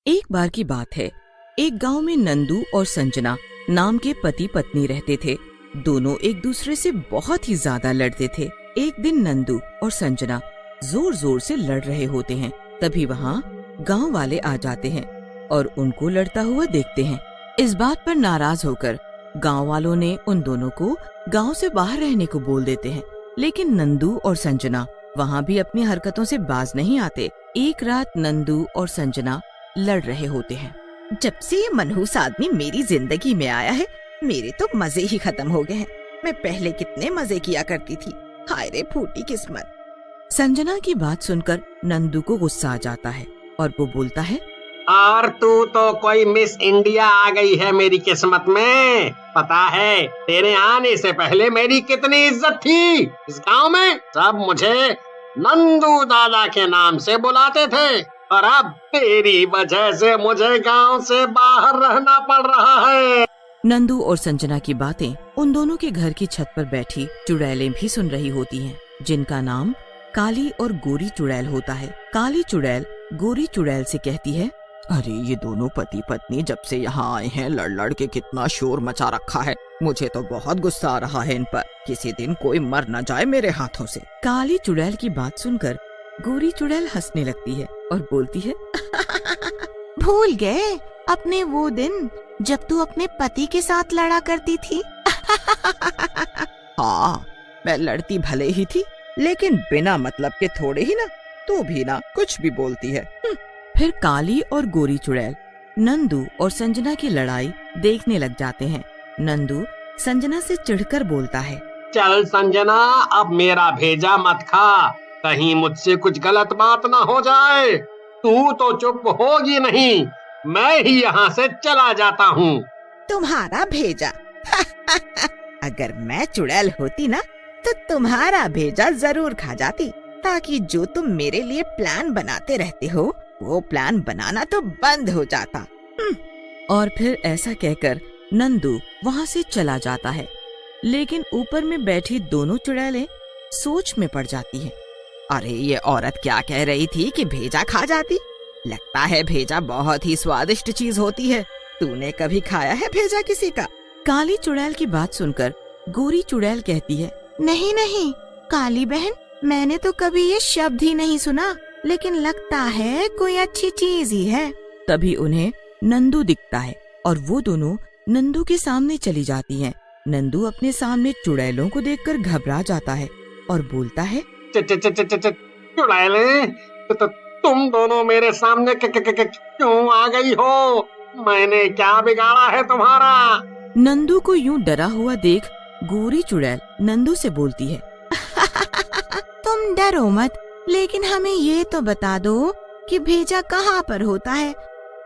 एक बार की बात है, एक गांव में नंदू और संजना नाम के पति पत्नी रहते थे। दोनों एक दूसरे से बहुत ही ज्यादा लड़ते थे। एक दिन नंदू और संजना जोर जोर से लड़ रहे होते हैं। तभी वहाँ गांव वाले आ जाते हैं और उनको लड़ता हुआ देखते हैं। इस बात पर नाराज होकर गांव वालों ने उन दोनों को गांव से बाहर रहने को बोल देते हैं। लेकिन नंदू और संजना वहाँ भी अपनी हरकतों से बाज नहीं आते। एक रात नंदू और संजना लड़ रहे होते हैं। जब से ये मनहूस आदमी मेरी जिंदगी में आया है, मेरे तो मजे ही खत्म हो गए हैं। मैं पहले कितने मजे किया करती थी, हाय रे फूटी किस्मत। संजना की बात सुनकर नंदू को गुस्सा आ जाता है और वो बोलता है, और तू तो कोई मिस इंडिया आ गई है मेरी किस्मत में। पता है तेरे आने से पहले मेरी कितनी इज्जत थी इस गांव में। सब मुझे नंदू दादा के नाम से बुलाते थे और अब तेरी वजह से मुझे गांव से बाहर रहना पड़ रहा है। नंदू और संजना की बातें उन दोनों के घर की छत पर बैठी चुड़ैलें भी सुन रही होती हैं, जिनका नाम काली और गोरी चुड़ैल होता है। काली चुड़ैल गोरी चुड़ैल से कहती है, अरे ये दोनों पति पत्नी जब से यहाँ आए हैं लड़ लड़ के कितना शोर मचा रखा है। मुझे तो बहुत गुस्सा आ रहा है इन पर। किसी दिन कोई मर न जाए मेरे हाथों से। काली चुड़ैल की बात सुनकर गोरी चुड़ैल हंसने लगती है और बोलती है, भूल गए अपने वो दिन जब तू अपने पति के साथ लड़ा करती थी। हाँ, मैं लड़ती भले ही थी, लेकिन बिना मतलब के थोड़े ही ना, तू भी ना कुछ भी बोलती है। फिर काली और गोरी चुड़ैल नंदू और संजना की लड़ाई देखने लग जाते हैं। नंदू संजना से चिढ़कर बोलता है, चल संजना, अब मेरा भेजा मत खा, कहीं मुझसे कुछ गलत बात ना हो जाए। तू तो चुप होगी नहीं, मैं ही यहाँ से चला जाता हूँ। तुम्हारा भेजा? अगर मैं चुड़ैल होती ना तो तुम्हारा भेजा जरूर खा जाती, ताकि जो तुम मेरे लिए प्लान बनाते रहते हो वो प्लान बनाना तो बंद हो जाता। और फिर ऐसा कहकर नंदू वहाँ से चला जाता है। लेकिन ऊपर में बैठी दोनों चुड़ैलें सोच में पड़ जाती हैं। अरे ये औरत क्या कह रही थी कि भेजा खा जाती? लगता है भेजा बहुत ही स्वादिष्ट चीज होती है। तूने कभी खाया है भेजा किसी का? काली चुड़ैल की बात सुनकर गोरी चुड़ैल कहती है, नहीं नहीं काली बहन, मैंने तो कभी ये शब्द ही नहीं सुना, लेकिन लगता है कोई अच्छी चीज ही है। तभी उन्हें नंदू दिखता है और वो दोनों नंदू के सामने चली जाती हैं। नंदू अपने सामने चुड़ैलों को देखकर घबरा जाता है और बोलता है, चुड़ैलें, तुम दोनों मेरे सामने क्यों आ गई हो? मैंने क्या बिगाड़ा है तुम्हारा? नंदू को यूं डरा हुआ देख गोरी चुड़ैल नंदू से बोलती है, तुम डरो मत, लेकिन हमें ये तो बता दो कि भेजा कहाँ पर होता है।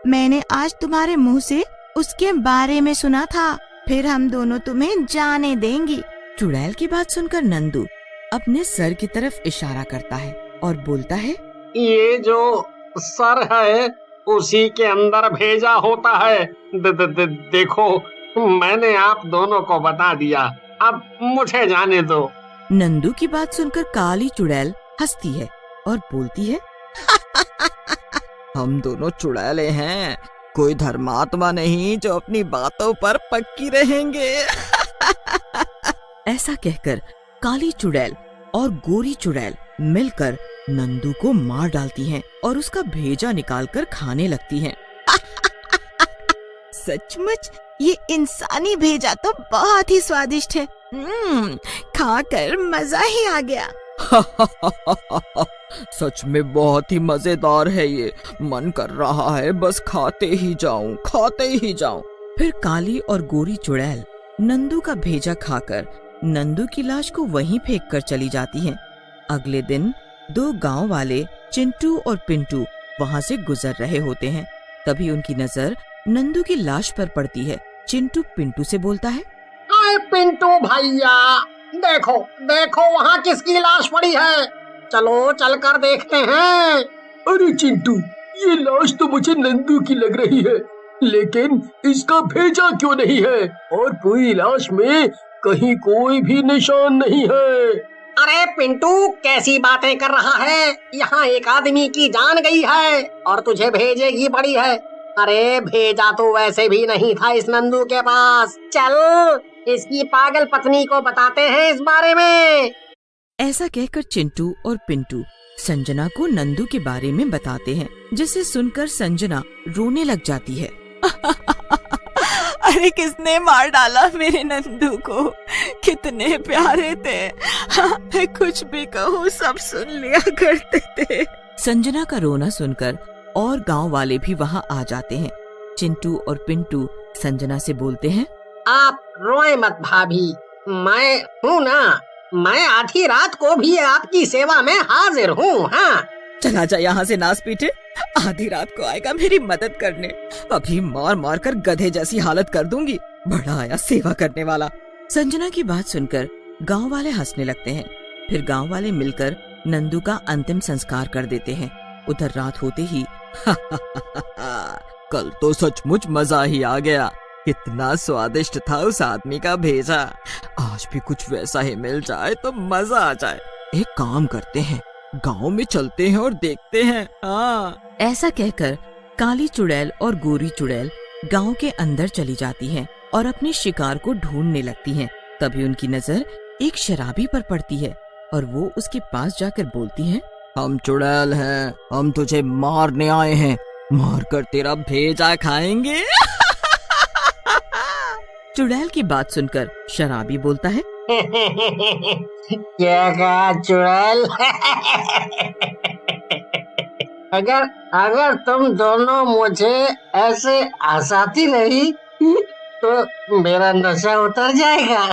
मैंने आज तुम्हारे मुंह से उसके बारे में सुना था, फिर हम दोनों तुम्हें जाने देंगी। चुड़ैल की बात सुनकर नंदू अपने सर की तरफ इशारा करता है और बोलता है, ये जो सर है उसी के अंदर भेजा होता है। देखो, मैंने आप दोनों को बता दिया, अब मुझे जाने दो। नंदू की बात सुनकर काली चुड़ैल हंसती है और बोलती है, हम दोनों चुड़ैलें हैं, कोई धर्मात्मा नहीं जो अपनी बातों पर पक्की रहेंगे। ऐसा कहकर काली चुड़ैल और गोरी चुड़ैल मिलकर नंदू को मार डालती हैं और उसका भेजा निकालकर खाने लगती हैं। सचमुच ये इंसानी भेजा तो बहुत ही स्वादिष्ट है। खाकर मजा ही आ गया। सच में बहुत ही मजेदार है ये। मन कर रहा है बस खाते ही जाऊं। फिर काली और गोरी चुड़ैल नंदू का भेजा खाकर नंदू की लाश को वहीं फेंक कर चली जाती हैं। अगले दिन दो गांव वाले चिंटू और पिंटू वहां से गुजर रहे होते हैं। तभी उनकी नजर नंदू की लाश पर पड़ती है। चिंटू पिंटू से बोलता है, अरे पिंटू भैया, देखो वहाँ किसकी लाश पड़ी है, चलो चल कर देखते हैं। अरे चिंटू, ये लाश तो मुझे नंदू की लग रही है, लेकिन इसका भेजा क्यों नहीं है? और पूरी लाश में कहीं कोई भी निशान नहीं है। अरे पिंटू, कैसी बातें कर रहा है? यहाँ एक आदमी की जान गई है और तुझे भेजे की पड़ी है। अरे भेजा तो वैसे भी नहीं था इस नंदू के पास। चल इसकी पागल पत्नी को बताते हैं इस बारे में। ऐसा कहकर चिंटू और पिंटू संजना को नंदू के बारे में बताते हैं, जिसे सुनकर संजना रोने लग जाती है। अरे किसने मार डाला मेरे नंदू को? कितने प्यारे थे। मैं कुछ भी कहूँ सब सुन लिया करते थे। संजना का रोना सुनकर और गांव वाले भी वहाँ आ जाते हैं। चिंटू और पिंटू संजना से बोलते हैं, आप रोए मत भाभी, मैं हूँ ना, मैं आधी रात को भी आपकी सेवा में हाजिर हूँ। हाँ चला जा यहाँ से नास पीटे, आधी रात को आएगा मेरी मदद करने, अभी मार मार कर गधे जैसी हालत कर दूंगी, बड़ा आया सेवा करने वाला। संजना की बात सुनकर गांव वाले हंसने लगते हैं। फिर गांव वाले मिलकर नंदू का अंतिम संस्कार कर देते हैं। उधर रात होते ही कल तो सचमुच मजा ही आ गया, कितना स्वादिष्ट था उस आदमी का भेजा। आज भी कुछ वैसा ही मिल जाए तो मजा आ जाए। एक काम करते हैं, गांव में चलते हैं और देखते हैं। हाँ ऐसा कहकर काली चुड़ैल और गोरी चुड़ैल गांव के अंदर चली जाती हैं और अपने शिकार को ढूंढने लगती हैं। तभी उनकी नजर एक शराबी पर पड़ती है और वो उसके पास जाकर बोलती हैं, हम चुड़ैल हैं, हम तुझे मारने आए हैं, मार कर तेरा भेजा खाएंगे। चुड़ैल की बात सुनकर शराबी बोलता है, क्या कहा चुड़ैल? अगर तुम दोनों मुझे ऐसे हंसाती रही तो मेरा नशा उतर जाएगा।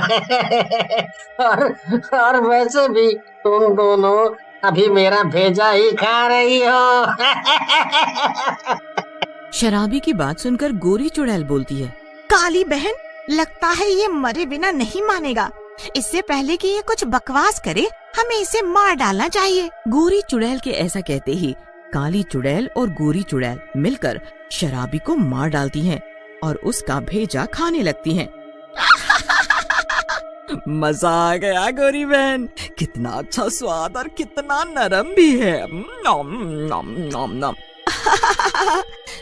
और वैसे भी तुम दोनों अभी मेरा भेजा ही खा रही हो। शराबी की बात सुनकर गोरी चुड़ैल बोलती है, काली बहन, लगता है ये मरे बिना नहीं मानेगा। इससे पहले कि ये कुछ बकवास करे, हमें इसे मार डालना चाहिए। गोरी चुड़ैल के ऐसा कहते ही काली चुड़ैल और गोरी चुड़ैल मिलकर शराबी को मार डालती हैं और उसका भेजा खाने लगती हैं। मजा आ गया गोरी बहन, कितना अच्छा स्वाद और कितना नरम भी है। नम नम नम नम।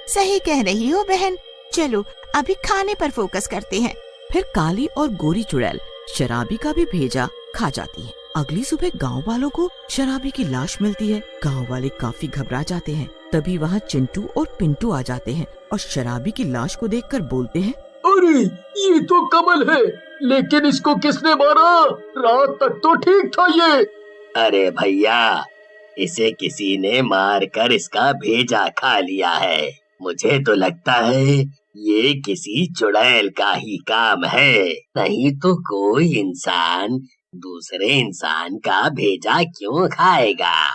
सही कह रही हो बहन, चलो अभी खाने पर फोकस करते हैं। फिर काली और गोरी चुड़ैल शराबी का भी भेजा खा जाती है। अगली सुबह गांव वालों को शराबी की लाश मिलती है। गांव वाले काफी घबरा जाते हैं। तभी वहाँ चिंटू और पिंटू आ जाते हैं और शराबी की लाश को देखकर बोलते हैं, अरे ये तो कमल है, लेकिन इसको किसने मारा? रात तक तो ठीक था ये। अरे भैया, इसे किसी ने मार कर इसका भेजा खा लिया है। मुझे तो लगता है ये किसी चुड़ैल का ही काम है, नहीं तो कोई इंसान दूसरे इंसान का भेजा क्यों खाएगा।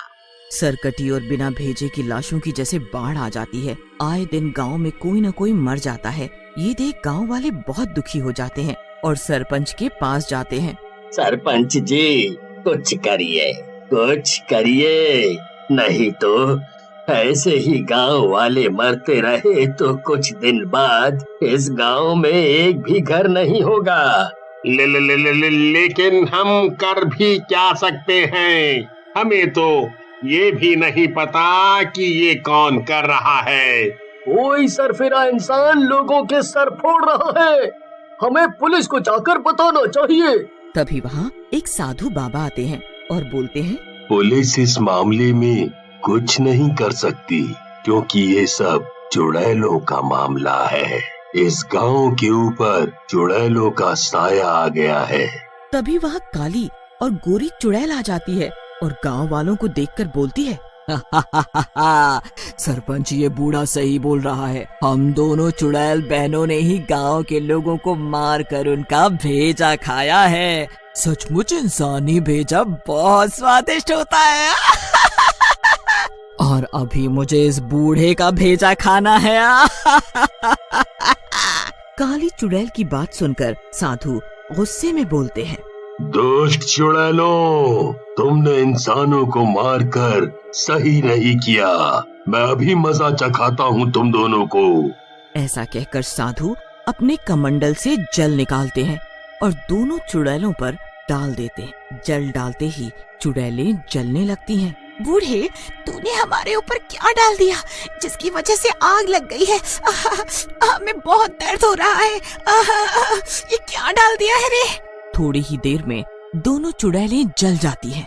सरकटी और बिना भेजे की लाशों की जैसे बाढ़ आ जाती है। आए दिन गांव में कोई न कोई मर जाता है। ये देख गांव वाले बहुत दुखी हो जाते हैं और सरपंच के पास जाते हैं। सरपंच जी, कुछ करिए, नहीं तो ऐसे ही गांव वाले मरते रहे तो कुछ दिन बाद इस गांव में एक भी घर नहीं होगा। लेकिन हम कर भी क्या सकते हैं? हमें तो ये भी नहीं पता कि ये कौन कर रहा है। कोई सरफिरा इंसान लोगों के सर फोड़ रहा है, हमें पुलिस को जाकर बताना चाहिए। तभी वहाँ एक साधु बाबा आते हैं और बोलते हैं, पुलिस इस मामले में कुछ नहीं कर सकती, क्योंकि ये सब चुड़ैलों का मामला है। इस गांव के ऊपर चुड़ैलों का साया आ गया है। तभी वहाँ काली और गोरी चुड़ैल आ जाती है और गांव वालों को देखकर बोलती है, सरपंच ये बूढ़ा सही बोल रहा है। हम दोनों चुड़ैल बहनों ने ही गांव के लोगों को मार कर उनका भेजा खाया है। सचमुच इंसानी भेजा बहुत स्वादिष्ट होता है। और अभी मुझे इस बूढ़े का भेजा खाना है। काली चुड़ैल की बात सुनकर साधु गुस्से में बोलते हैं, दुष्ट चुड़ैलों, तुमने इंसानों को मारकर सही नहीं किया। मैं अभी मजा चखाता हूँ तुम दोनों को। ऐसा कहकर साधु अपने कमंडल से जल निकालते हैं और दोनों चुड़ैलों पर डाल देते हैं। जल डालते ही चुड़ैलें जलने लगती हैं। बूढ़े, तूने हमारे ऊपर क्या डाल दिया जिसकी वजह से आग लग गई है? हमें बहुत दर्द हो रहा है। ये क्या डाल दिया है रे? थोड़ी ही देर में दोनों चुड़ैलें जल जाती हैं।